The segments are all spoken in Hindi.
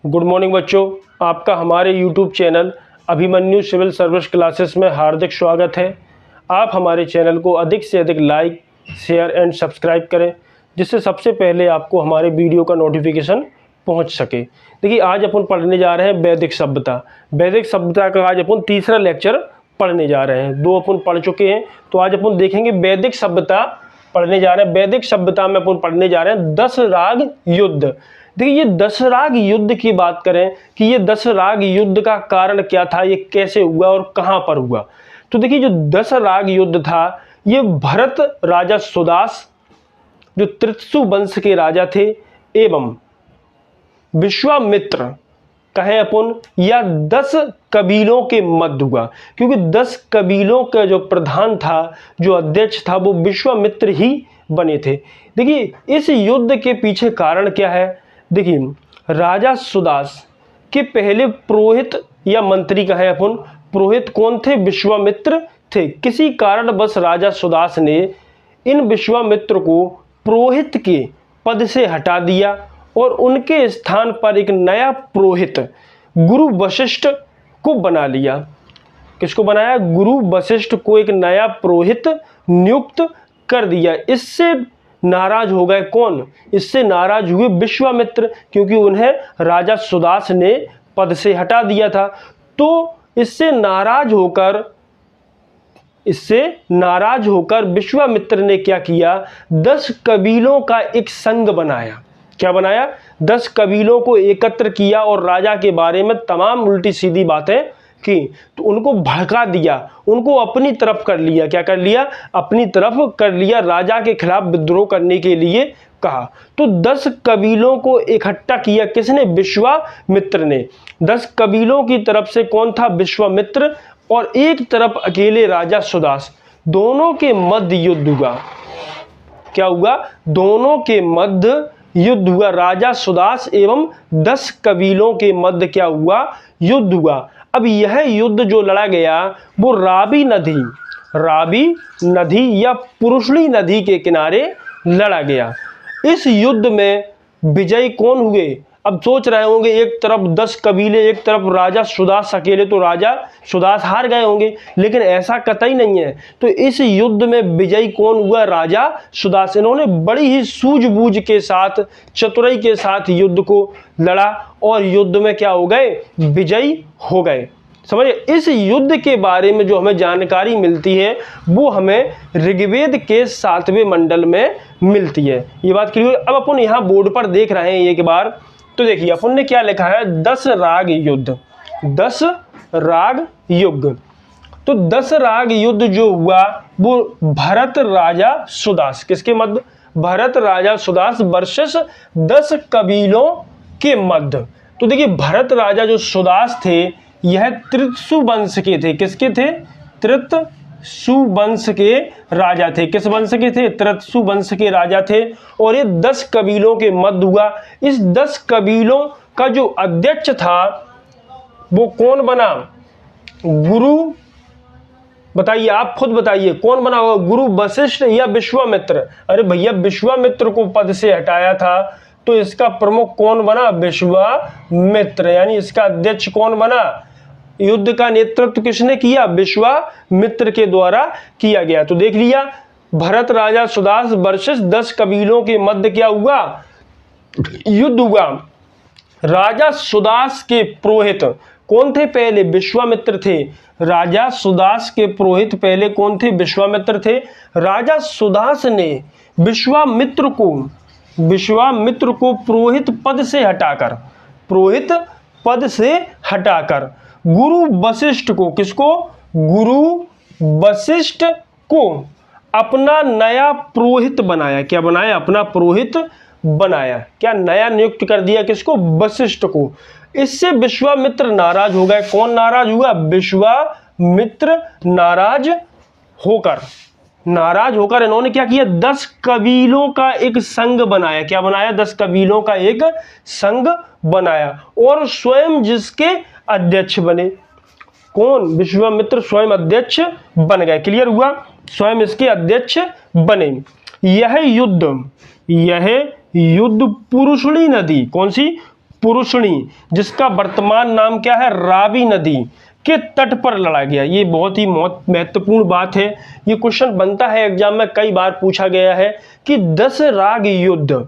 गुड मॉर्निंग बच्चों, आपका हमारे YouTube channel Abhimanyu civil service classes में हार्दिक स्वागत है। आप हमारे चैनल को अधिक से अधिक लाइक, शेयर एंड सब्सक्राइब करें, जिससे सबसे पहले आपको हमारे वीडियो का नोटिफिकेशन पहुंच सके। देखिए, आज अपन पढ़ने जा रहे हैं वैदिक सभ्यता। वैदिक सभ्यता का आज अपन तीसरा लेक्चर पढ़ने जा रहे हैं। दो अपन पढ़ चुके हैं, तो आज अपन देखेंगे वैदिक सभ्यता पढ़ने जा रहे हैं। वैदिक सभ्यता में अपन पढ़ने जा रहे हैं 10 राग युद्ध। देखिए, ये 10 राग युद्ध की बात करें कि ये 10 राग युद्ध का कारण क्या था, ये कैसे हुआ और कहां पर हुआ। तो देखिए, जो 10 राग युद्ध था, ये भरत राजा सुदास जो त्रितसु वंश के राजा थे एवं विश्वामित्र कहें अपन या 10 कबीलों के मध्य हुआ, क्योंकि 10 कबीलों का जो प्रधान था, जो अध्यक्ष था, वो विश्वामित्र ही बने थे। देखिए, इस युद्ध के पीछे कारण क्या है। देखिए, राजा सुदास के पहले पुरोहित या मंत्री कहें अपन, पुरोहित कौन थे? विश्वामित्र थे। किसी कारण बस राजा सुदास ने इन विश्वामित्र को पुरोहित के पद से हटा दिया और उनके स्थान पर एक नया पुरोहित गुरु वशिष्ठ को बना लिया। किसको बनाया? गुरु वशिष्ठ को एक नया पुरोहित नियुक्त कर दिया। इससे नाराज हो गए कौन? इससे नाराज हुए विश्वामित्र, क्योंकि उन्हें राजा सुदास ने पद से हटा दिया था। तो इससे नाराज होकर विश्वामित्र ने क्या किया? 10 कबीलों का एक संघ बनाया। क्या बनाया? 10 कबीलों को एकत्र किया और राजा के बारे में तमाम उल्टी सीधी बातें की। तो उनको भड़का दिया, उनको अपनी तरफ कर लिया। क्या कर लिया? अपनी तरफ कर लिया। राजा के खिलाफ विद्रोह करने के लिए कहा। तो 10 कबीलों को इकट्ठा किया किसने? विश्वामित्र ने। 10 कबीलों की तरफ से कौन था? विश्वामित्र, और एक तरफ अकेले राजा सुदास। दोनों के मध्य युद्ध हुआ। क्या हुआ? दोनों के मध्य युद्ध हुआ। राजा सुदास एवं 10 कबीलों के मध्य क्या हुआ? युद्ध हुआ। अब यह युद्ध जो लड़ा गया वो रावी नदी या पुरुषली नदी के किनारे लड़ा गया। इस युद्ध में विजयी कौन हुए? अब सोच रहे होंगे, एक तरफ 10 कबीले, एक तरफ राजा सुदास अकेले, तो राजा सुदास हार गए होंगे, लेकिन ऐसा कतई नहीं है। तो इस युद्ध में विजयी कौन हुआ? राजा सुदास। इन्होंने बड़ी ही सूझबूझ के साथ, चतुराई के साथ युद्ध को लड़ा और युद्ध में क्या हो गए? विजयी हो गए। समझे? इस युद्ध के बारे में जो हमें जानकारी मिलती है वो हमें ऋग्वेद के 7वें मंडल में मिलती है। ये बात क्लियर? अब अपन यहाँ बोर्ड पर देख रहे हैं एक बार, तो देखिए अपन ने क्या लिखा है? 10 राग युद्ध। 10 राग युद्ध। तो 10 राग युद्ध जो हुआ वो भरत राजा सुदास, किसके मध्य? भरत राजा सुदास वर्सेस 10 कबीलों के मध्य। तो देखिए, भरत राजा जो सुदास थे, यह त्रितसु वंश के थे। किसके थे? त्रितसु वंश के राजा थे। किस वंश के थे? त्रितसु वंश के राजा थे। और ये 10 कबीलों के मध्य हुआ। इस 10 कबीलों का जो अध्यक्ष था वो कौन बना? गुरु, बताइए, आप खुद बताइए कौन बना होगा? गुरु वशिष्ठ या विश्वामित्र? अरे भैया, विश्वामित्र को पद से हटाया था, तो इसका प्रमुख कौन बना? विश्वामित्र। यानी इसका अध्यक्ष कौन बना? युद्ध का नेतृत्व किसने किया? विश्वामित्र के द्वारा किया गया। तो देख लिया, भरत राजा सुदास वर्सेस 10 कबीलों के मध्य क्या हुआ? युद्ध हुआ। राजा सुदास के पुरोहित कौन थे? पहले विश्वामित्र थे। राजा सुदास के पुरोहित पहले कौन थे? विश्वामित्र थे। राजा सुदास ने विश्वामित्र को पुरोहित पद से हटाकर गुरु वशिष्ठ को, किसको? गुरु वशिष्ठ को अपना नया पुरोहित बनाया। क्या बनाया? अपना पुरोहित बनाया। क्या नया नियुक्त कर दिया? किसको? वशिष्ठ को। इससे विश्वामित्र नाराज हो गए। कौन नाराज हुआ? विश्वामित्र नाराज होकर इन्होंने क्या किया? 10 कबीलों का एक संघ बनाया। क्या बनाया? 10 कबीलों का एक संघ बनाया और स्वयं जिसके अध्यक्ष बने। कौन? विश्वामित्र स्वयं अध्यक्ष बन गए। क्लियर हुआ? स्वयं इसके अध्यक्ष बने। यह युद्ध पुरुषली नदी, कौन सी? पुरुषणी, जिसका वर्तमान नाम क्या है, रावी नदी के तट पर लड़ा गया। ये बहुत ही महत्वपूर्ण बात है। ये क्वेश्चन बनता है एग्जाम में, कई बार पूछा गया है कि 10 राग युद्ध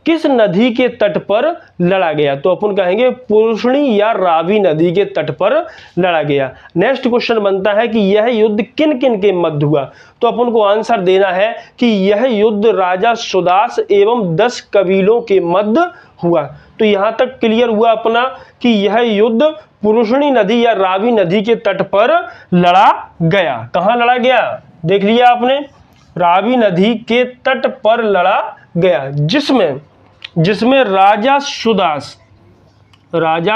किस नदी के तट पर लड़ा गया, तो अपन कहेंगे पुरुषणी या रावी नदी के तट पर लड़ा गया। नेक्स्ट क्वेश्चन बनता है कि यह युद्ध किन किन के मध्य हुआ, तो अपन को आंसर देना है कि यह युद्ध राजा सुदास एवं 10 कबीलों के मध्य हुआ। तो यहां तक क्लियर हुआ अपना कि यह युद्ध पुरुषणी नदी या रावी नदी के तट पर लड़ा गया। कहां लड़ा गया, देख लिया आपने, रावी नदी के तट पर लड़ा गया, जिसमें राजा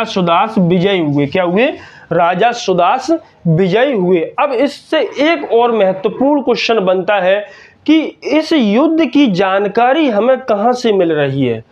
सुदास विजयी हुए। क्या हुए, राजा सुदास विजयी हुए। अब इससे एक और महत्वपूर्ण क्वेश्चन बनता है कि इस युद्ध की जानकारी हमें कहां से मिल रही है,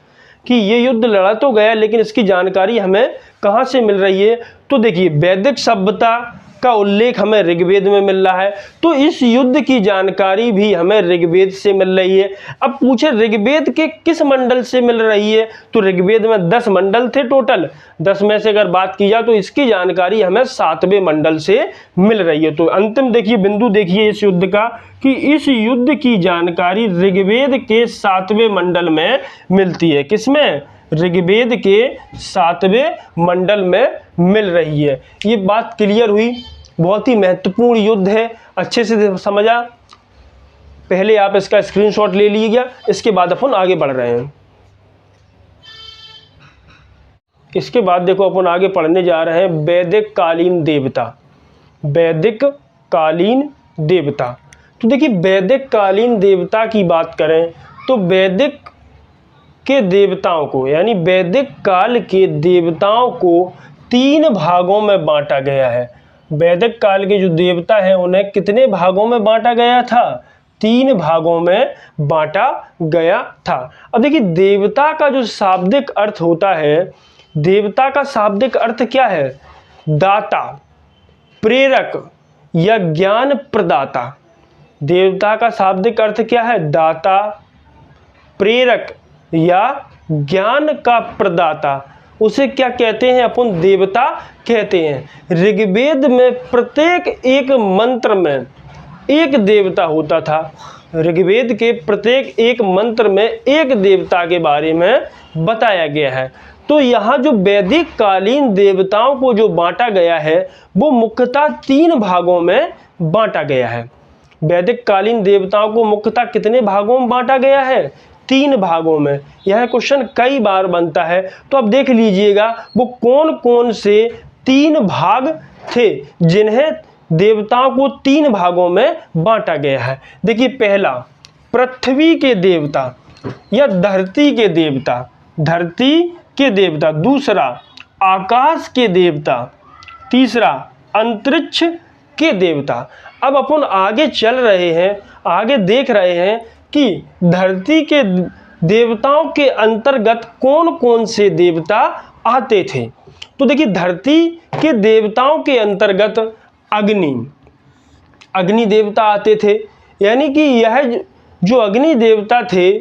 कि ये युद्ध लड़ा तो गया लेकिन इसकी जानकारी हमें कहां से मिल रही है। तो देखिए, वैदिक सभ्यता का उल्लेख हमें ऋग्वेद में मिल रहा है, तो इस युद्ध की जानकारी भी हमें ऋग्वेद से मिल रही है। अब पूछे ऋग्वेद के किस मंडल से मिल रही है, तो ऋग्वेद में 10 मंडल थे टोटल, 10 में से अगर बात की जाए तो इसकी जानकारी हमें 7वें मंडल से मिल रही है। तो अंतिम देखिए बिंदु देखिए इस युद्ध का, कि इस युद्ध की जानकारी ऋग्वेद के 7वें मंडल में मिलती है। किसमें, ऋग्वेद के 7वें मंडल में मिल रही है। ये बात क्लियर हुई। बहुत ही महत्वपूर्ण युद्ध है, अच्छे से समझा। पहले आप इसका स्क्रीनशॉट ले लीजिएगा, इसके बाद अपन आगे बढ़ रहे हैं। इसके बाद देखो अपन आगे पढ़ने जा रहे हैं वैदिक कालीन देवता। वैदिक कालीन देवता, तो देखिए वैदिक कालीन देवता की बात करें तो वैदिक के देवताओं को, यानी वैदिक काल के देवताओं को 3 भागों में बांटा गया है। वैदिक काल के जो देवता हैं उन्हें कितने भागों में बांटा गया था, 3 भागों में बांटा गया था। अब देखिए, देवता का जो शाब्दिक अर्थ होता है, देवता का शाब्दिक अर्थ क्या है, दाता, प्रेरक या ज्ञान प्रदाता। देवता का शाब्दिक अर्थ क्या है, दाता, प्रेरक या ज्ञान का प्रदाता। उसे क्या कहते हैं, अपन देवता कहते हैं। ऋग्वेद में प्रत्येक एक मंत्र में एक देवता होता था। ऋग्वेद के प्रत्येक एक मंत्र में एक देवता के बारे में बताया गया है। तो यहाँ जो वैदिक कालीन देवताओं को जो बांटा गया है वो मुख्यतः 3 भागों में बांटा गया है। वैदिक कालीन देवताओं को मुख्यतः कितने भागों में बांटा गया है, 3 भागों में। यह क्वेश्चन कई बार बनता है, तो अब देख लीजिएगा वो कौन कौन से 3 भाग थे जिन्हें देवताओं को 3 भागों में बांटा गया है। देखिए, पहला पृथ्वी के देवता या धरती के देवता, धरती के देवता। दूसरा आकाश के देवता। तीसरा अंतरिक्ष के देवता। अब अपन आगे चल रहे हैं, आगे देख रहे हैं कि धरती के देवताओं के अंतर्गत कौन कौन से देवता आते थे। तो देखिए, धरती के देवताओं के अंतर्गत अग्नि देवता आते थे। यानी कि यह जो अग्नि देवता थे,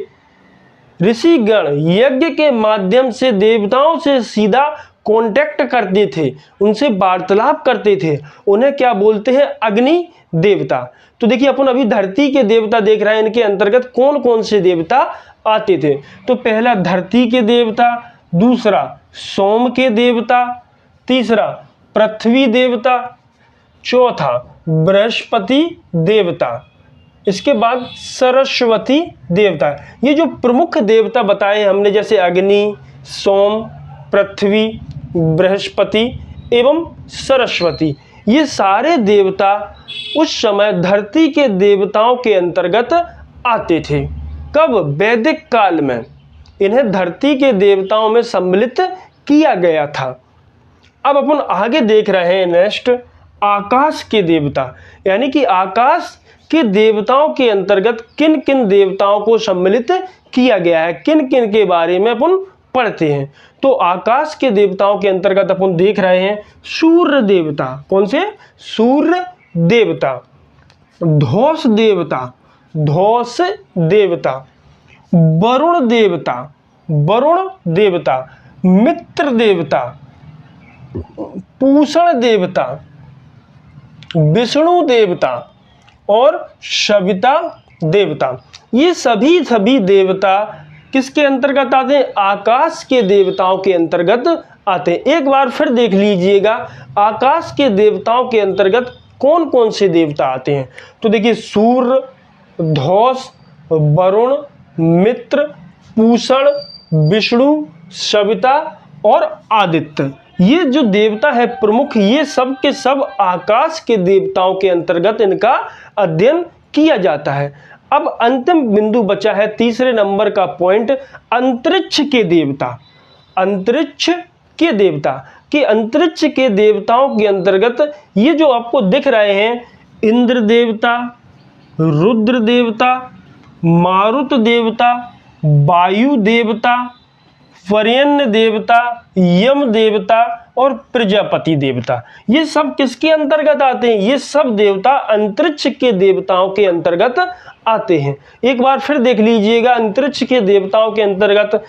ऋषिगण यज्ञ के माध्यम से देवताओं से सीधा कांटेक्ट करते थे, उनसे वार्तालाप करते थे। उन्हें क्या बोलते हैं, अग्नि देवता। तो देखिए, अपन अभी धरती के देवता देख रहे हैं, इनके अंतर्गत कौन कौन से देवता आते थे। तो पहला धरती के देवता, दूसरा सोम के देवता, तीसरा पृथ्वी देवता, चौथा बृहस्पति देवता, इसके बाद सरस्वती देवता। ये जो प्रमुख देवता बताए हमने, जैसे अग्नि, सोम, पृथ्वी, बृहस्पति एवं सरस्वती, ये सारे देवता उस समय धरती के देवताओं के अंतर्गत आते थे। कब, वैदिक काल में इन्हें धरती के देवताओं में सम्मिलित किया गया था। अब अपन आगे देख रहे हैं नेक्स्ट, आकाश के देवता। यानी कि आकाश के देवताओं के अंतर्गत किन किन देवताओं को सम्मिलित किया गया है, किन किन के बारे में अपन पढ़ते हैं। तो आकाश के देवताओं के अंतर्गत अपन देख रहे हैं सूर्य देवता। कौन से, सूर्य देवता, धौस देवता, धौस देवता, वरुण देवता, वरुण देवता, मित्र देवता, पूषण देवता, विष्णु देवता और सविता देवता। ये सभी देवता किसके अंतर्गत आते हैं? आकाश के देवताओं के अंतर्गत आते हैं। एक बार फिर देख लीजिएगा आकाश के देवताओं के अंतर्गत कौन कौन से देवता आते हैं। तो देखिए सूर्य, धौस, वरुण, मित्र, पूषण, विष्णु, सविता और आदित्य। ये जो देवता है प्रमुख, ये सब के सब आकाश के देवताओं के अंतर्गत इनका अध्ययन किया जाता है। अब अंतिम बिंदु बचा है तीसरे नंबर का पॉइंट, अंतरिक्ष के देवता। अंतरिक्ष के देवता कि अंतरिक्ष के देवताओं के अंतर्गत ये जो आपको दिख रहे हैं, इंद्र देवता, रुद्र देवता, मारुत देवता, वायु देवता, वरेण्य देवता, यम देवता और प्रजापति देवता, ये सब किसके अंतर्गत आते हैं? ये सब देवता अंतरिक्ष के देवताओं के अंतर्गत आते हैं। एक बार फिर देख लीजिएगा अंतरिक्ष के देवताओं के अंतर्गत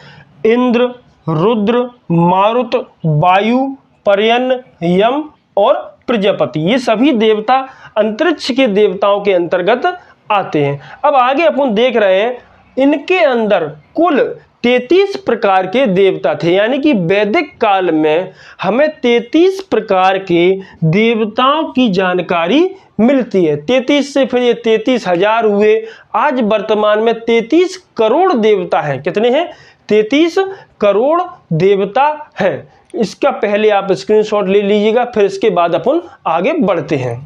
इंद्र, रुद्र, मारुत, वायु, पर्यन्न, यम और प्रजापति, ये सभी देवता अंतरिक्ष के देवताओं के अंतर्गत आते हैं। अब आगे अपन देख रहे हैं इनके अंदर कुल 33 प्रकार के देवता थे, यानी कि वैदिक काल में हमें 33 प्रकार के देवताओं की जानकारी मिलती है। 33 से फिर ये 33,000 हुए, आज वर्तमान में 33 करोड़ देवता हैं। कितने हैं? 33 करोड़ देवता हैं। इसका पहले आप स्क्रीनशॉट ले लीजिएगा, फिर इसके बाद अपन आगे बढ़ते हैं।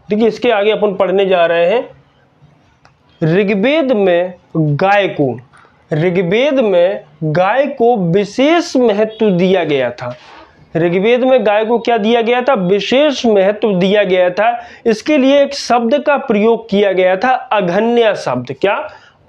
देखिए इसके आगे अपन पढ़ने जा रहे हैं ऋग्वेद में गाय को विशेष महत्व दिया गया था। ऋग्वेद में गाय को क्या दिया गया था? विशेष महत्व दिया गया था। इसके लिए एक शब्द का प्रयोग किया गया था, अघन्या शब्द। क्या?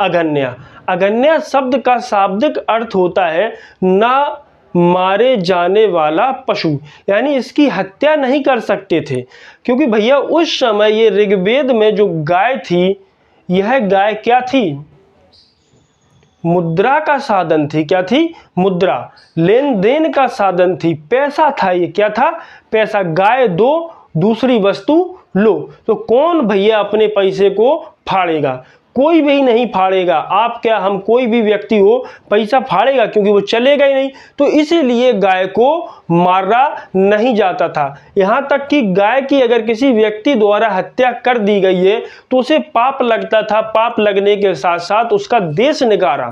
अघन्या। अघन्या शब्द का शाब्दिक अर्थ होता है ना मारे जाने वाला पशु, यानी इसकी हत्या नहीं कर सकते थे, क्योंकि भैया उस समय ये ऋग्वेद में जो गाय थी, यह गाय क्या थी? मुद्रा का साधन थी। क्या थी? मुद्रा, लेन देन का साधन थी, पैसा था। ये क्या था? पैसा। गाय दो, दूसरी वस्तु लो। तो कौन भैया अपने पैसे को फाड़ेगा? कोई भी नहीं फाड़ेगा। आप क्या, हम, कोई भी व्यक्ति हो पैसा फाड़ेगा, क्योंकि वो चलेगा ही नहीं। तो इसीलिए गाय को मारा नहीं जाता था। यहाँ तक कि गाय की अगर किसी व्यक्ति द्वारा हत्या कर दी गई है तो उसे पाप लगता था। पाप लगने के साथ साथ उसका देश निकारा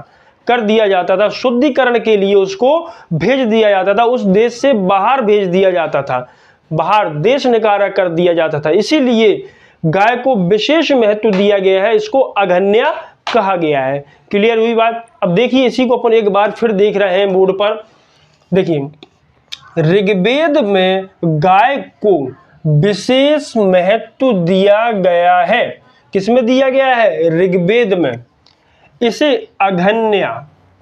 कर दिया जाता था, शुद्धिकरण के लिए उसको भेज दिया जाता था, उस देश से बाहर भेज दिया जाता था, बाहर देश निकारा कर दिया जाता था। इसीलिए गाय को विशेष महत्व दिया गया है, इसको अघन्या कहा गया है। क्लियर हुई बात? अब देखिए इसी को अपन एक बार फिर देख रहे हैं बोर्ड पर। देखिए ऋग्वेद में गाय को विशेष महत्व दिया गया है। किसमें दिया गया है? ऋग्वेद में। इसे अघन्या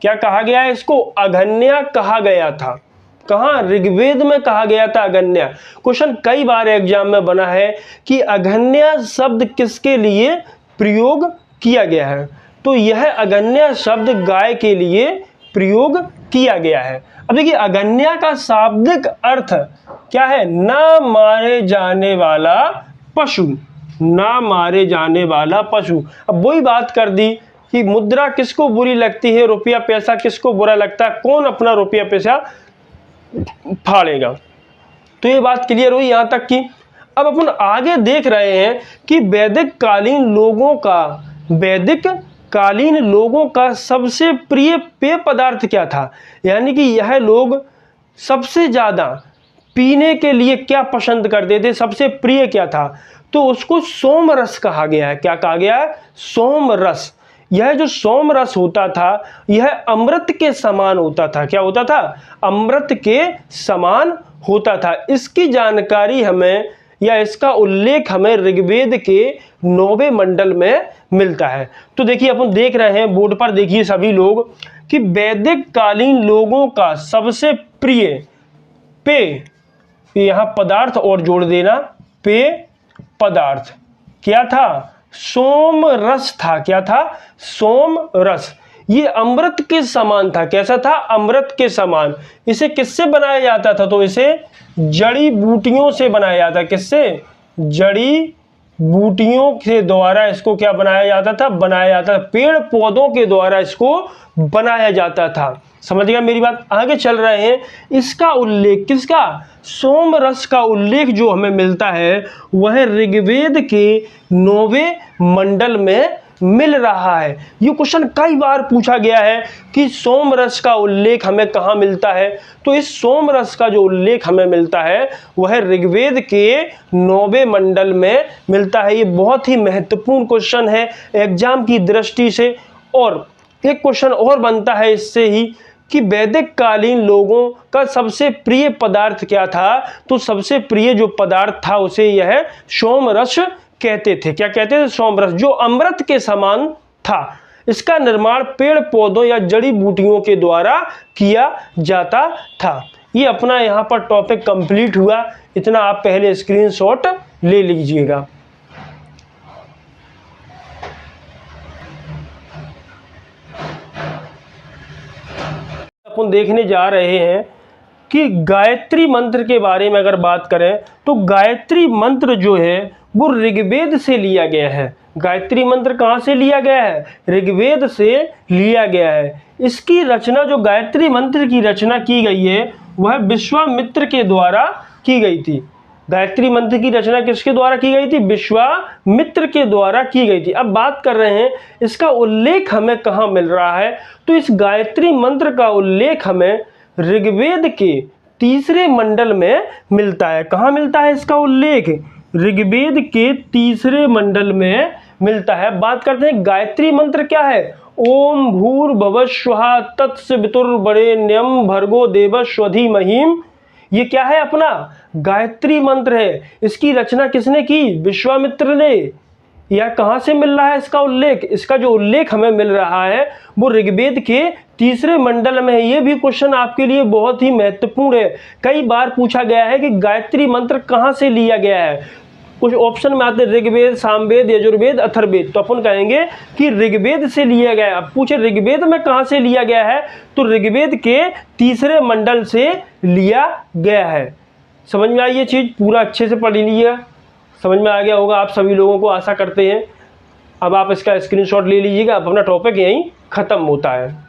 क्या कहा गया है? इसको अघन्या कहा गया था। कहाँ? ऋग्वेद में कहा गया था अघन्या। क्वेश्चन कई बार एग्जाम में बना है कि अघन्या शब्द किसके लिए प्रयोग किया गया है? तो यह अघन्या शब्द गाय के लिए प्रयोग किया गया है। अब देखिए अघन्या का शाब्दिक अर्थ क्या है? ना मारे जाने वाला पशु। ना मारे जाने वाला पशु। अब वही बात कर दी कि मुद्रा किसको बुरी लगती है, रुपया पैसा किसको बुरा लगता है, कौन अपना रुपया पैसा फाड़ेगा। तो ये बात क्लियर हुई यहां तक की। अब अपन आगे देख रहे हैं कि वैदिक कालीन लोगों का सबसे प्रिय पेय पदार्थ क्या था, यानी कि यह लोग सबसे ज्यादा पीने के लिए क्या पसंद करते थे, सबसे प्रिय क्या था? तो उसको सोम रस कहा गया है। क्या कहा गया है? सोम रस। यह जो सोम रस होता था यह अमृत के समान होता था। क्या होता था? अमृत के समान होता था। इसकी जानकारी हमें, या इसका उल्लेख हमें ऋग्वेद के 9वें मंडल में मिलता है। तो देखिए अपन देख रहे हैं बोर्ड पर, देखिए सभी लोग कि वैदिक कालीन लोगों का सबसे प्रिय पेय, यहाँ पदार्थ और जोड़ देना, पेय पदार्थ क्या था? सोम रस था। क्या था? सोम रस। ये अमृत के समान था। कैसा था? अमृत के समान। इसे किससे बनाया जाता था? तो इसे जड़ी बूटियों से बनाया जाता। किससे? जड़ी बूटियों के द्वारा इसको क्या बनाया जाता था? बनाया जाता था। पेड़ पौधों के द्वारा इसको बनाया जाता था। समझ गया मेरी बात? आगे चल रहे हैं। इसका उल्लेख किसका? सोम रस का उल्लेख जो हमें मिलता है वह ऋग्वेद के 9वें मंडल में मिल रहा है। ये क्वेश्चन कई बार पूछा गया है कि सोम रस का उल्लेख हमें कहाँ मिलता है। तो इस सोम रस का जो उल्लेख हमें मिलता है वह ऋग्वेद के 9वें मंडल में मिलता है। ये बहुत ही महत्वपूर्ण क्वेश्चन है एग्जाम की दृष्टि से। और एक क्वेश्चन और बनता है इससे ही कि वैदिक कालीन लोगों का सबसे प्रिय पदार्थ क्या था? तो सबसे प्रिय जो पदार्थ था उसे यह सोम रस कहते थे। क्या कहते थे? सोम रस, जो अमृत के समान था। इसका निर्माण पेड़ पौधों या जड़ी बूटियों के द्वारा किया जाता था। ये अपना यहाँ पर टॉपिक कंप्लीट हुआ। इतना आप पहले स्क्रीनशॉट ले लीजिएगा। अपन देखने जा रहे हैं कि गायत्री मंत्र के बारे में अगर बात करें तो गायत्री मंत्र जो है वो ऋग्वेद से लिया गया है। गायत्री मंत्र कहाँ से लिया गया है? ऋग्वेद से लिया गया है। इसकी रचना, जो गायत्री मंत्र की रचना की गई है वह विश्वामित्र के द्वारा की गई थी। गायत्री मंत्र की रचना किसके द्वारा की गई थी? विश्वामित्र के द्वारा की गई थी। अब बात कर रहे हैं इसका उल्लेख हमें कहाँ मिल रहा है। तो इस गायत्री मंत्र का उल्लेख हमें ऋग्वेद के 3रे मंडल में मिलता है। कहाँ मिलता है इसका उल्लेख? ऋग्वेद के 3रे मंडल में मिलता है। बात करते हैं गायत्री मंत्र क्या है। ओम भूर्भुवः स्वः तत्सवितुर्वरेण्यं भर्गो देवस्य धीमहि। ये क्या है? अपना गायत्री मंत्र है। इसकी रचना किसने की? विश्वामित्र ने। यह कहाँ से मिल रहा है इसका उल्लेख? इसका जो उल्लेख हमें मिल रहा है वो ऋग्वेद के 3रे मंडल में है। ये भी क्वेश्चन आपके लिए बहुत ही महत्वपूर्ण है। कई बार पूछा गया है कि गायत्री मंत्र कहाँ से लिया गया है। कुछ ऑप्शन में आते हैं ऋग्वेद, सामवेद, यजुर्वेद, अथर्ववेद। तो अपन कहेंगे कि ऋग्वेद से लिया गया है। अब पूछे ऋग्वेद में कहाँ से लिया गया है? तो ऋग्वेद के 3रे मंडल से लिया गया है। समझ में आई ये चीज़? पूरा अच्छे से पढ़ लीजिएगा। समझ में आ गया होगा आप सभी लोगों को, आशा करते हैं। अब आप इसका स्क्रीनशॉट ले लीजिएगा। अब अपना टॉपिक यहीं ख़त्म होता है।